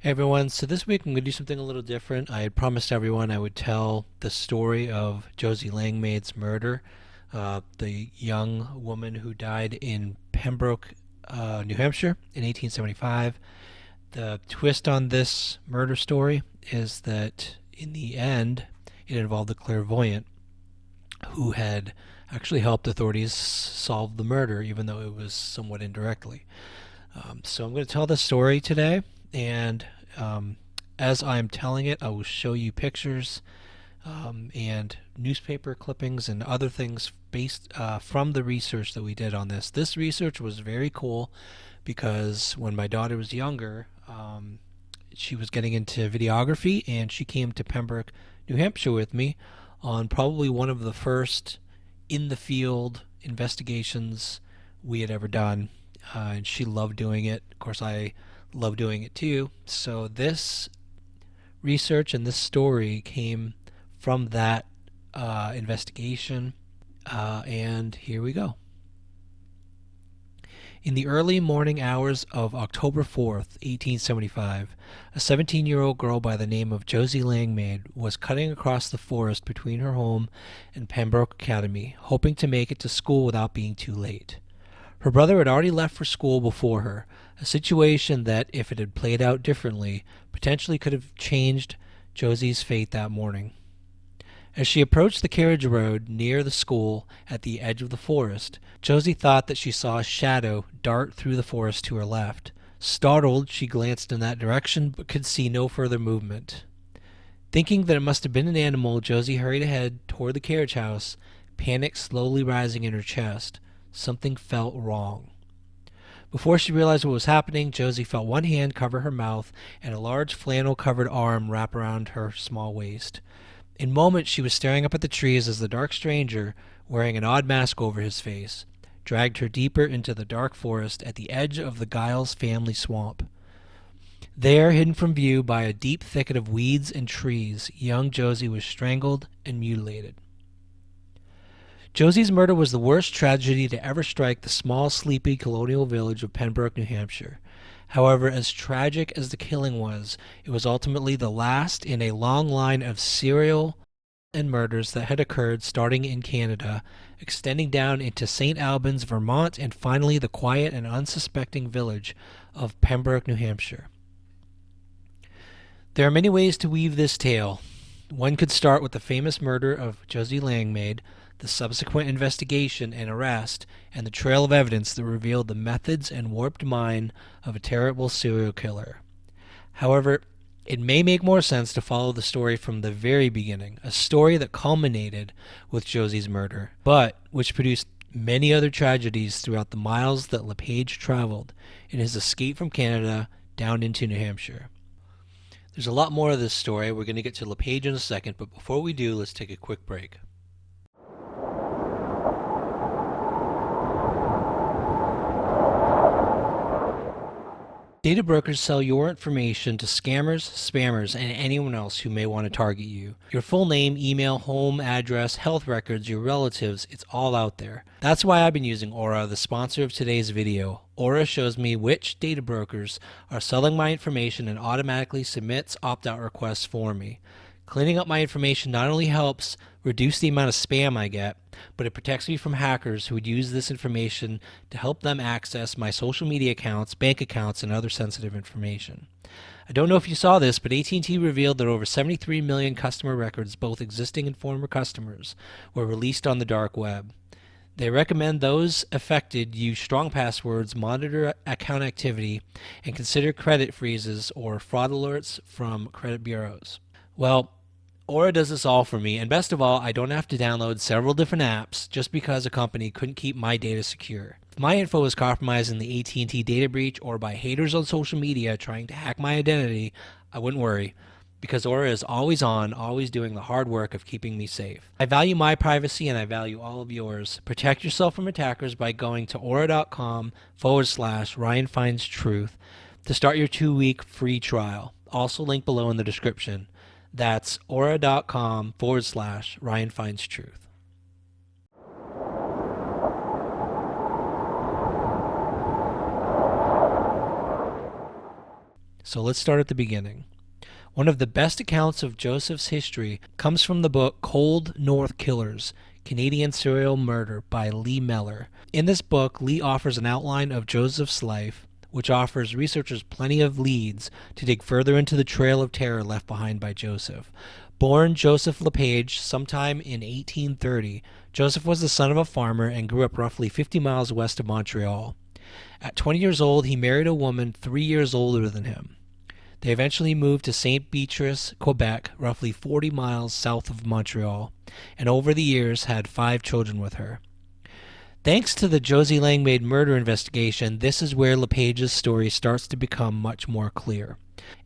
Hey everyone, so this week I'm going to do something a little different. I had promised everyone I would tell the story of Josie Langmaid's murder, the young woman who died in Pembroke, New Hampshire in 1875. The twist on this murder story is that in the end, it involved the clairvoyant who had actually helped authorities solve the murder, even though it was somewhat indirectly. So I'm going to tell this story today, and as I'm telling it, I will show you pictures and newspaper clippings and other things based from the research that we did on this. This research was very cool because when my daughter was younger, she was getting into videography, and she came to Pembroke, New Hampshire with me on probably one of the first in the field investigations we had ever done. And she loved doing it. Of course, I love doing it too. So this research and this story came from that investigation. And here we go. In the early morning hours of October 4th, 1875, a 17-year-old girl by the name of Josie Langmaid was cutting across the forest between her home and Pembroke Academy, hoping to make it to school without being too late. Her brother had already left for school before her, a situation that, if it had played out differently, potentially could have changed Josie's fate that morning. As she approached the carriage road near the school at the edge of the forest, Josie thought that she saw a shadow dart through the forest to her left. Startled, she glanced in that direction but could see no further movement. Thinking that it must have been an animal, Josie hurried ahead toward the carriage house, panic slowly rising in her chest. Something felt wrong. Before she realized what was happening, Josie felt one hand cover her mouth and a large flannel-covered arm wrap around her small waist. In moments, she was staring up at the trees as the dark stranger, wearing an odd mask over his face, dragged her deeper into the dark forest at the edge of the Giles family swamp. There, hidden from view by a deep thicket of weeds and trees, young Josie was strangled and mutilated. Josie's murder was the worst tragedy to ever strike the small, sleepy colonial village of Pembroke, New Hampshire. However, as tragic as the killing was, it was ultimately the last in a long line of serial and murders that had occurred starting in Canada, extending down into St. Albans, Vermont, and finally the quiet and unsuspecting village of Pembroke, New Hampshire. There are many ways to weave this tale. One could start with the famous murder of Josie Langmaid, the subsequent investigation and arrest, and the trail of evidence that revealed the methods and warped mind of a terrible serial killer. However, it may make more sense to follow the story from the very beginning, a story that culminated with Josie's murder, but which produced many other tragedies throughout the miles that LaPage traveled in his escape from Canada down into New Hampshire. There's a lot more of this story. We're going to get to LaPage in a second, but before we do, let's take a quick break. Data brokers sell your information to scammers, spammers, and anyone else who may want to target you. Your full name, email, home address, health records, your relatives, it's all out there. That's why I've been using Aura, the sponsor of today's video. Aura shows me which data brokers are selling my information and automatically submits opt-out requests for me. Cleaning up my information not only helps reduce the amount of spam I get, but it protects me from hackers who would use this information to help them access my social media accounts, bank accounts, and other sensitive information. I don't know if you saw this, but AT&T revealed that over 73 million customer records, both existing and former customers, were released on the dark web. They recommend those affected use strong passwords, monitor account activity, and consider credit freezes or fraud alerts from credit bureaus. Well, Aura does this all for me, and best of all, I don't have to download several different apps just because a company couldn't keep my data secure. If my info is compromised in the AT&T data breach or by haters on social media trying to hack my identity, I wouldn't worry, because Aura is always on, always doing the hard work of keeping me safe. I value my privacy and I value all of yours. Protect yourself from attackers by going to aura.com/RyanFindsTruth to start your 2-week free trial. Also linked below in the description. That's aura.com/RyanFindsTruth. So let's start at the beginning. One of the best accounts of Joseph's history comes from the book Cold North Killers, Canadian Serial Murder by Lee Mellor. In this book, Lee offers an outline of Joseph's life, which offers researchers plenty of leads to dig further into the trail of terror left behind by Joseph. Born Joseph LaPage sometime in 1830, Joseph was the son of a farmer and grew up roughly 50 miles west of Montreal. At 20 years old, he married a woman 3 years older than him. They eventually moved to St. Beatrice, Quebec, roughly 40 miles south of Montreal, and over the years had 5 children with her. Thanks to the Josie Langmaid murder investigation, this is where LaPage's story starts to become much more clear.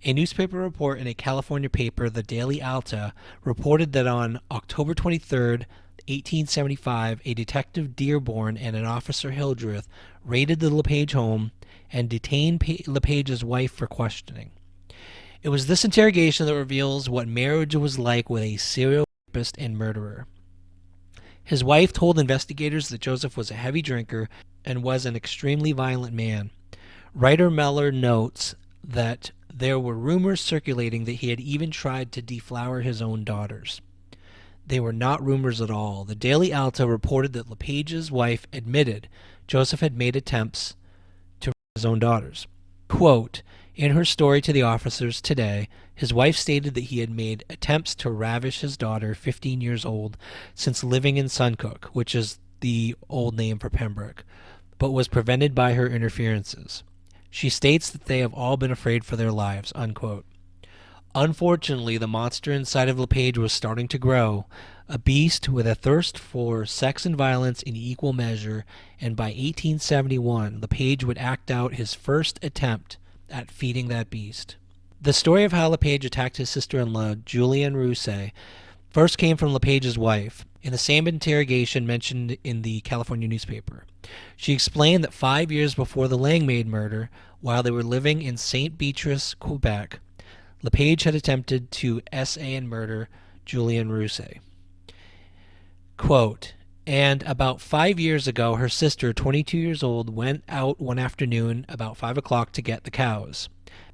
A newspaper report in a California paper, the Daily Alta, reported that on October 23, 1875, a detective Dearborn and an officer Hildreth raided the LaPage home and detained LaPage's wife for questioning. It was this interrogation that reveals what marriage was like with a serial rapist and murderer. His wife told investigators that Joseph was a heavy drinker and was an extremely violent man. Writer Mellor notes that there were rumors circulating that he had even tried to deflower his own daughters. They were not rumors at all. The Daily Alta reported that LaPage's wife admitted Joseph had made attempts to rape his own daughters. Quote, in her story to the officers today, his wife stated that he had made attempts to ravish his daughter, 15 years old, since living in Suncook, which is the old name for Pembroke, but was prevented by her interferences. She states that they have all been afraid for their lives, unquote. Unfortunately, the monster inside of LaPage was starting to grow, a beast with a thirst for sex and violence in equal measure, and by 1871, LaPage would act out his first attempt at feeding that beast. The story of how LaPage attacked his sister-in-law, Julienne Rousset, first came from LaPage's wife, in the same interrogation mentioned in the California newspaper. She explained that 5 years before the Langmaid murder, while they were living in St. Beatrice, Quebec, LaPage had attempted to essay and murder Julienne Rousset. Quote, and about 5 years ago, her sister, 22 years old, went out one afternoon about 5 o'clock to get the cows.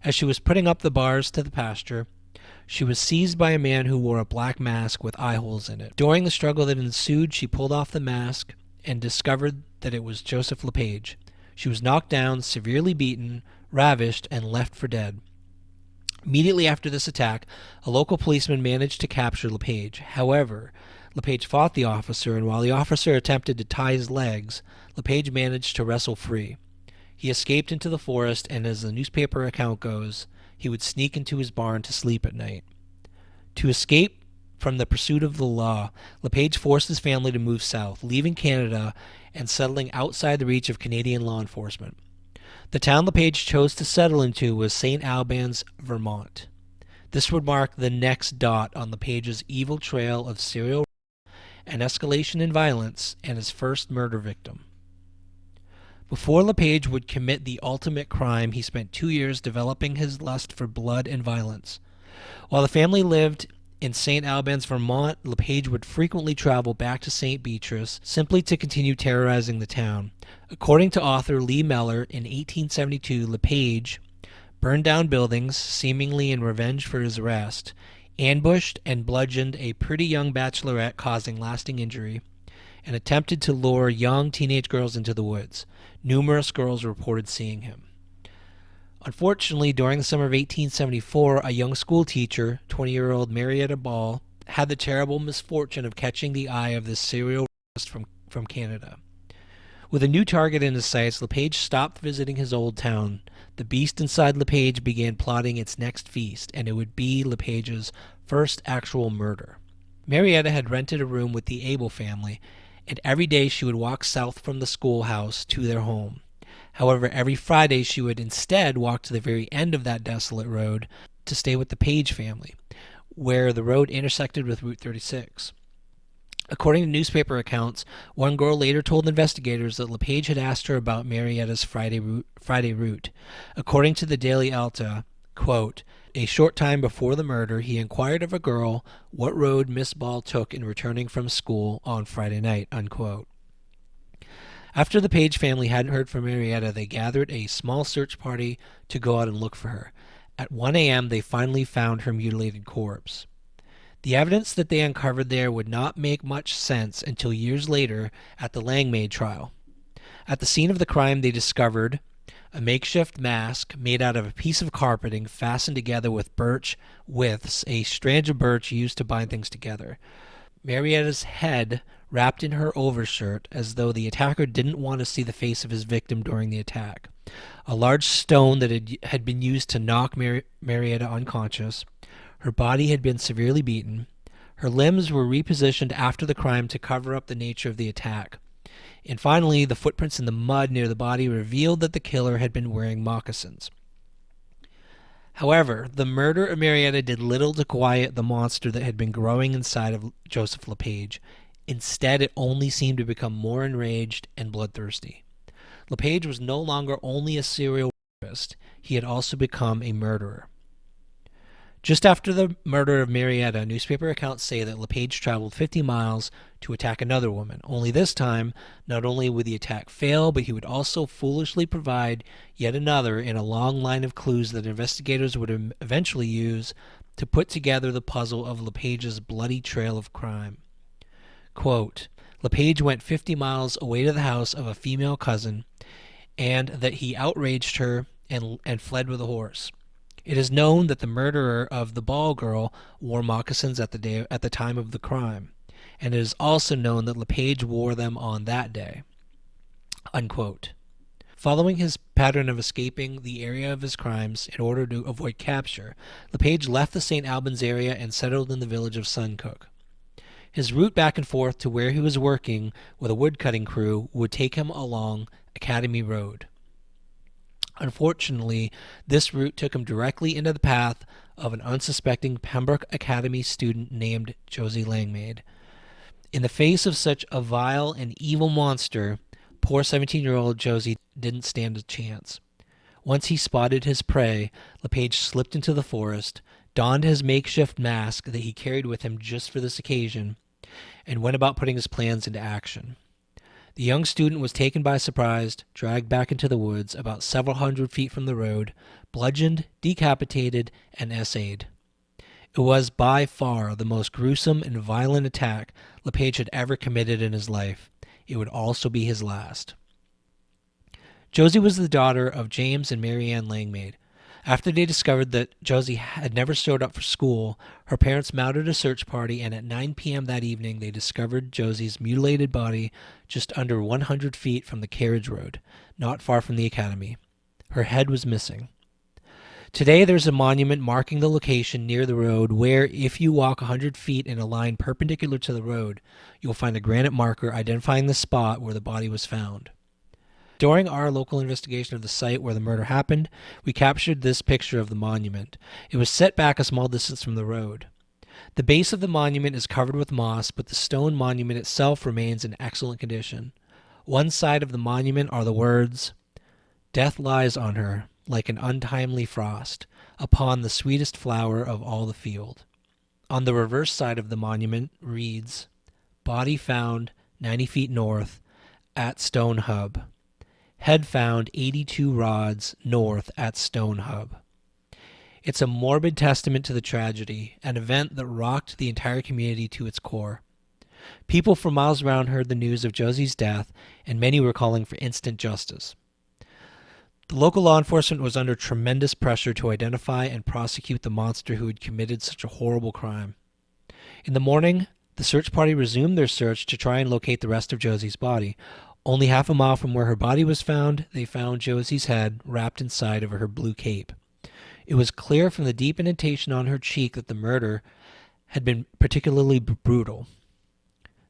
As she was putting up the bars to the pasture, she was seized by a man who wore a black mask with eye holes in it. During the struggle that ensued, she pulled off the mask and discovered that it was Joseph LaPage. She was knocked down, severely beaten, ravished, and left for dead. Immediately after this attack, a local policeman managed to capture LaPage. However, LaPage fought the officer, and while the officer attempted to tie his legs, LaPage managed to wrestle free. He escaped into the forest, and as the newspaper account goes, he would sneak into his barn to sleep at night. To escape from the pursuit of the law, LaPage forced his family to move south, leaving Canada and settling outside the reach of Canadian law enforcement. The town LaPage chose to settle into was St. Albans, Vermont. This would mark the next dot on LaPage's evil trail of serial and escalation in violence and his first murder victim. Before LaPage would commit the ultimate crime, he spent 2 years developing his lust for blood and violence. While the family lived in St. Albans, Vermont, LaPage would frequently travel back to St. Beatrice simply to continue terrorizing the town. According to author Lee Mellor, in 1872, LaPage burned down buildings, seemingly in revenge for his arrest, ambushed and bludgeoned a pretty young bachelorette, causing lasting injury, and attempted to lure young teenage girls into the woods. Numerous girls reported seeing him. Unfortunately, during the summer of 1874, a young school teacher, 20-year-old Marietta Ball, had the terrible misfortune of catching the eye of this serial rapist from Canada. With a new target in his sights, LaPage stopped visiting his old town. The beast inside LaPage began plotting its next feast, and it would be LaPage's first actual murder. Marietta had rented a room with the Abel family, and every day she would walk south from the schoolhouse to their home. However, every Friday she would instead walk to the very end of that desolate road to stay with the Page family, where the road intersected with Route 36. According to newspaper accounts, one girl later told investigators that LaPage had asked her about Marietta's Friday route. According to the Daily Alta, quote, a short time before the murder, he inquired of a girl what road Miss Ball took in returning from school on Friday night, unquote. After the Page family hadn't heard from Marietta, they gathered a small search party to go out and look for her. At 1 a.m., they finally found her mutilated corpse. The evidence that they uncovered there would not make much sense until years later at the Langmaid trial. At the scene of the crime, they discovered a makeshift mask made out of a piece of carpeting fastened together with birch withes, a strand of birch used to bind things together. Marietta's head wrapped in her overshirt, as though the attacker didn't want to see the face of his victim during the attack. A large stone that had been used to knock Marietta unconscious. Her body had been severely beaten. Her limbs were repositioned after the crime to cover up the nature of the attack. And finally, the footprints in the mud near the body revealed that the killer had been wearing moccasins. However, the murder of Marietta did little to quiet the monster that had been growing inside of Joseph LaPage. Instead, it only seemed to become more enraged and bloodthirsty. LaPage was no longer only a serial rapist, he had also become a murderer. Just after the murder of Marietta, newspaper accounts say that LaPage traveled 50 miles to attack another woman. Only this time, not only would the attack fail, but he would also foolishly provide yet another in a long line of clues that investigators would eventually use to put together the puzzle of LaPage's bloody trail of crime. Quote, LaPage went 50 miles away to the house of a female cousin, and that he outraged her and fled with a horse. It is known that the murderer of the ball girl wore moccasins at the time of the crime, and it is also known that LaPage wore them on that day. Unquote. Following his pattern of escaping the area of his crimes in order to avoid capture, LaPage left the St. Albans area and settled in the village of Suncook. His route back and forth to where he was working with a woodcutting crew would take him along Academy Road. Unfortunately, this route took him directly into the path of an unsuspecting Pembroke Academy student named Josie Langmaid. In the face of such a vile and evil monster, poor 17-year-old Josie didn't stand a chance. Once he spotted his prey, LaPage slipped into the forest, donned his makeshift mask that he carried with him just for this occasion, and went about putting his plans into action. The young student was taken by surprise, dragged back into the woods about several hundred feet from the road, bludgeoned, decapitated, and essayed. It was by far the most gruesome and violent attack LaPage had ever committed in his life. It would also be his last. Josie was the daughter of James and Mary Ann Langmaid. After they discovered that Josie had never showed up for school, her parents mounted a search party, and at 9 p.m. that evening they discovered Josie's mutilated body just under 100 feet from the carriage road, not far from the academy. Her head was missing. Today there's a monument marking the location near the road where, if you walk 100 feet in a line perpendicular to the road, you'll find a granite marker identifying the spot where the body was found. During our local investigation of the site where the murder happened, we captured this picture of the monument. It was set back a small distance from the road. The base of the monument is covered with moss, but the stone monument itself remains in excellent condition. One side of the monument are the words, "Death lies on her, like an untimely frost, upon the sweetest flower of all the field." On the reverse side of the monument reads, "Body found 90 feet north at Stone Hub. Head found 82 rods north at Stone Hub." It's a morbid testament to the tragedy, an event that rocked the entire community to its core. People for miles around heard the news of Josie's death, and many were calling for instant justice. The local law enforcement was under tremendous pressure to identify and prosecute the monster who had committed such a horrible crime. In the morning, the search party resumed their search to try and locate the rest of Josie's body. Only half a mile from where her body was found, they found Josie's head wrapped inside of her blue cape. It was clear from the deep indentation on her cheek that the murder had been particularly brutal.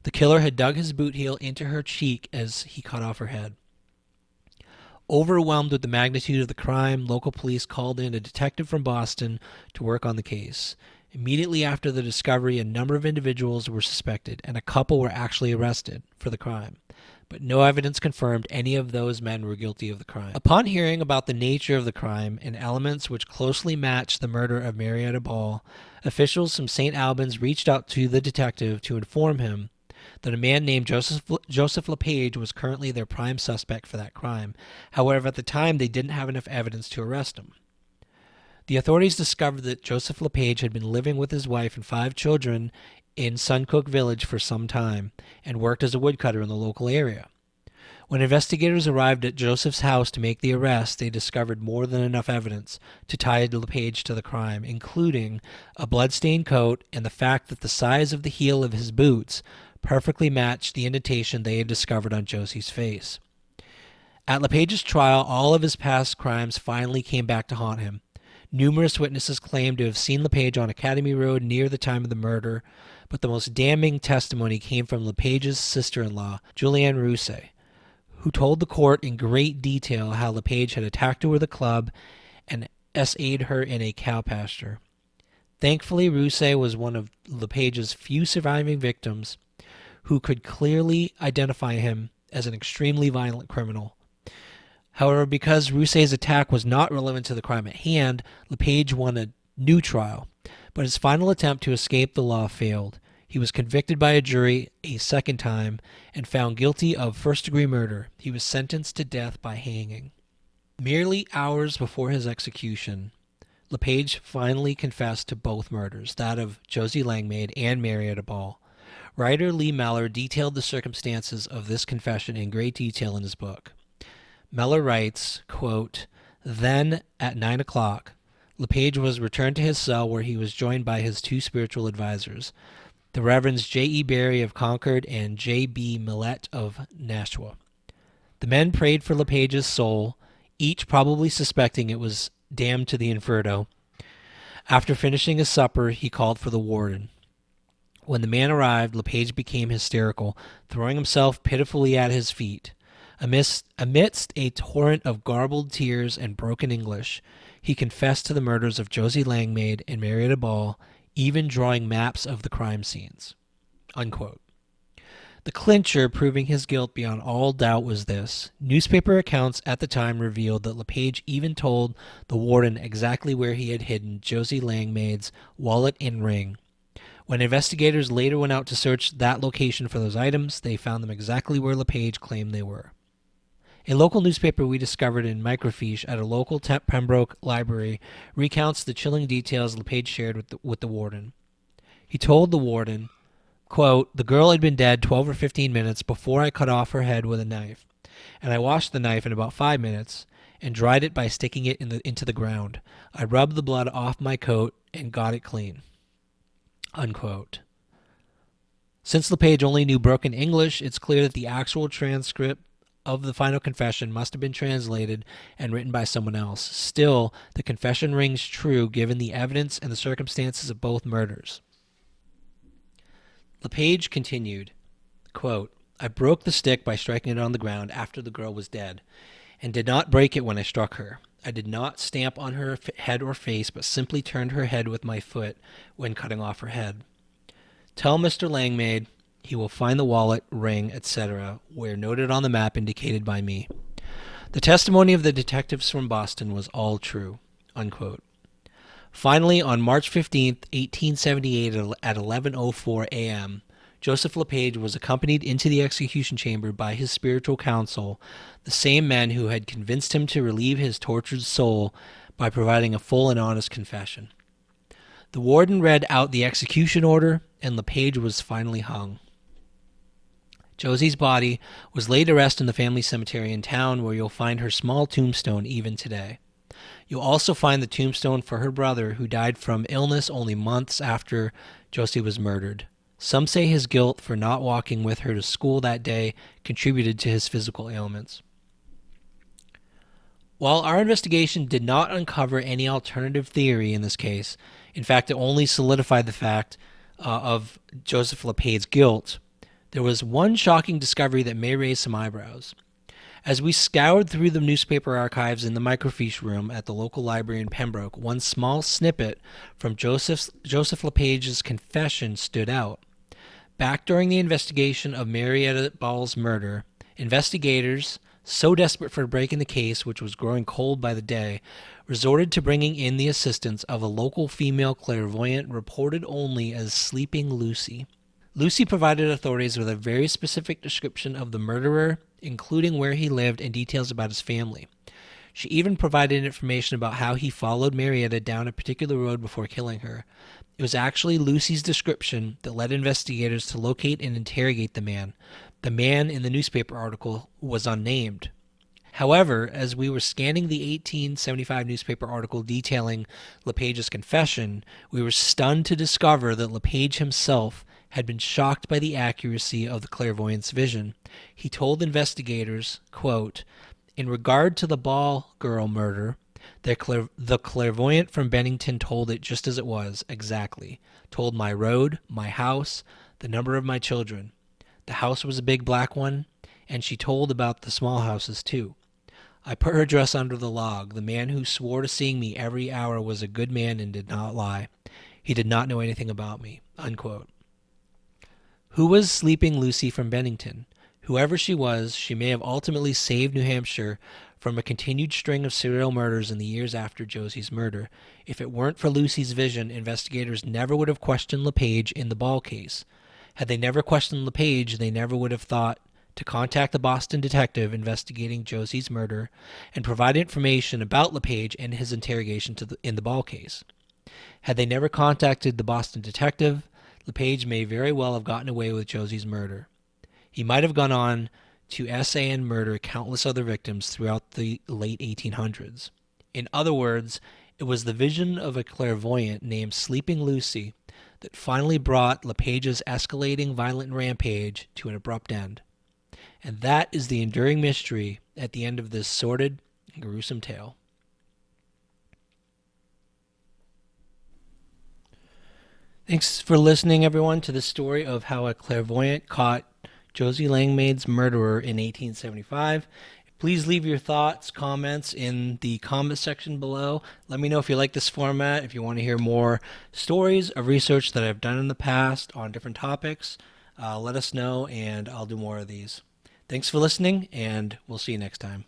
The killer had dug his boot heel into her cheek as he cut off her head. Overwhelmed with the magnitude of the crime, local police called in a detective from Boston to work on the case. Immediately after the discovery, a number of individuals were suspected, and a couple were actually arrested for the crime. But no evidence confirmed any of those men were guilty of the crime. Upon hearing about the nature of the crime and elements which closely matched the murder of Marietta Ball, officials from St. Albans reached out to the detective to inform him that a man named Joseph LaPage was currently their prime suspect for that crime. However, at the time, they didn't have enough evidence to arrest him. The authorities discovered that Joseph LaPage had been living with his wife and 5 children in Suncook Village for some time and worked as a woodcutter in the local area. When investigators arrived at Joseph's house to make the arrest, they discovered more than enough evidence to tie LaPage to the crime, including a blood-stained coat and the fact that the size of the heel of his boots perfectly matched the indentation they had discovered on Josie's face. At LaPage's trial, all of his past crimes finally came back to haunt him. Numerous witnesses claimed to have seen LaPage on Academy Road near the time of the murder, but the most damning testimony came from LaPage's sister-in-law, Julianne Rousset, who told the court in great detail how LaPage had attacked her with a club and essayed her in a cow pasture. Thankfully, Rousset was one of LaPage's few surviving victims who could clearly identify him as an extremely violent criminal. However, because Rousset's attack was not relevant to the crime at hand, LaPage won a new trial, but his final attempt to escape the law failed. He was convicted by a jury a second time and found guilty of first-degree murder. He was sentenced to death by hanging. Merely hours before his execution, LaPage finally confessed to both murders, that of Josie Langmaid and Marietta Ball. Writer Lee Meller detailed the circumstances of this confession in great detail in his book. Meller writes, quote, "Then, at 9 o'clock, LaPage was returned to his cell where he was joined by his 2 spiritual advisors, the Reverends J.E. Berry of Concord and J.B. Millett of Nashua. The men prayed for LaPage's soul, each probably suspecting it was damned to the inferno. After finishing his supper, he called for the warden. When the man arrived, LaPage became hysterical, throwing himself pitifully at his feet. Amidst a torrent of garbled tears and broken English, he confessed to the murders of Josie Langmaid and Marietta Ball, even drawing maps of the crime scenes." Unquote. The clincher proving his guilt beyond all doubt was this. Newspaper accounts at the time revealed that LaPage even told the warden exactly where he had hidden Josie Langmaid's wallet and ring. When investigators later went out to search that location for those items, they found them exactly where LaPage claimed they were. A local newspaper we discovered in microfiche at a local Pembroke library recounts the chilling details LaPage shared with the warden. He told the warden, quote, "The girl had been dead 12 or 15 minutes before I cut off her head with a knife, and I washed the knife in about 5 minutes and dried it by sticking it into the ground. I rubbed the blood off my coat and got it clean." Unquote. Since LaPage only knew broken English, it's clear that the actual transcript of the final confession must have been translated and written by someone else. Still, the confession rings true given the evidence and the circumstances of both murders. LaPage continued, quote, "I broke the stick by striking it on the ground after the girl was dead, and did not break it when I struck her. I did not stamp on her head or face, but simply turned her head with my foot when cutting off her head. Tell Mr. Langmaid he will find the wallet, ring, etc., where noted on the map indicated by me. The testimony of the detectives from Boston was all true." Unquote. Finally, on March 15th, 1878, at 11:04 a.m., Joseph LaPage was accompanied into the execution chamber by his spiritual counsel, the same men who had convinced him to relieve his tortured soul by providing a full and honest confession. The warden read out the execution order, and LaPage was finally hung. Josie's body was laid to rest in the family cemetery in town, where you'll find her small tombstone even today. You'll also find the tombstone for her brother, who died from illness only months after Josie was murdered. Some say his guilt for not walking with her to school that day contributed to his physical ailments. While our investigation did not uncover any alternative theory in this case, in fact, it only solidified the fact of Joseph LaPage's guilt, there was one shocking discovery that may raise some eyebrows. As we scoured through the newspaper archives in the microfiche room at the local library in Pembroke, one small snippet from Joseph LaPage's confession stood out. Back during the investigation of Marietta Ball's murder, investigators, so desperate for breaking the case, which was growing cold by the day, resorted to bringing in the assistance of a local female clairvoyant reported only as Sleeping Lucy. Lucy provided authorities with a very specific description of the murderer, including where he lived and details about his family. She even provided information about how he followed Marietta down a particular road before killing her. It was actually Lucy's description that led investigators to locate and interrogate the man. The man in the newspaper article was unnamed. However, as we were scanning the 1875 newspaper article detailing LaPage's confession, we were stunned to discover that LaPage himself had been shocked by the accuracy of the clairvoyant's vision. He told investigators, quote, "In regard to the ball girl murder, the clairvoyant from Bennington told it just as it was, exactly. Told my road, my house, the number of my children. The house was a big black one, and she told about the small houses too. I put her address under the log. The man who swore to seeing me every hour was a good man and did not lie. He did not know anything about me." Unquote. Who was Sleeping Lucy from Bennington? Whoever she was, she may have ultimately saved New Hampshire from a continued string of serial murders in the years after Josie's murder. If it weren't for Lucy's vision, investigators never would have questioned LaPage in the Ball case. Had they never questioned LaPage, they never would have thought to contact the Boston detective investigating Josie's murder and provide information about LaPage and his interrogation in the Ball case. Had they never contacted the Boston detective, LaPage may very well have gotten away with Josie's murder. He might have gone on to essay and murder countless other victims throughout the late 1800s. In other words, it was the vision of a clairvoyant named Sleeping Lucy that finally brought LaPage's escalating violent rampage to an abrupt end. And that is the enduring mystery at the end of this sordid and gruesome tale. Thanks for listening, everyone, to the story of how a clairvoyant caught Josie Langmaid's murderer in 1875. Please leave your thoughts, comments in the comment section below. Let me know if you like this format, if you want to hear more stories of research that I've done in the past on different topics. Let us know, and I'll do more of these. Thanks for listening, and we'll see you next time.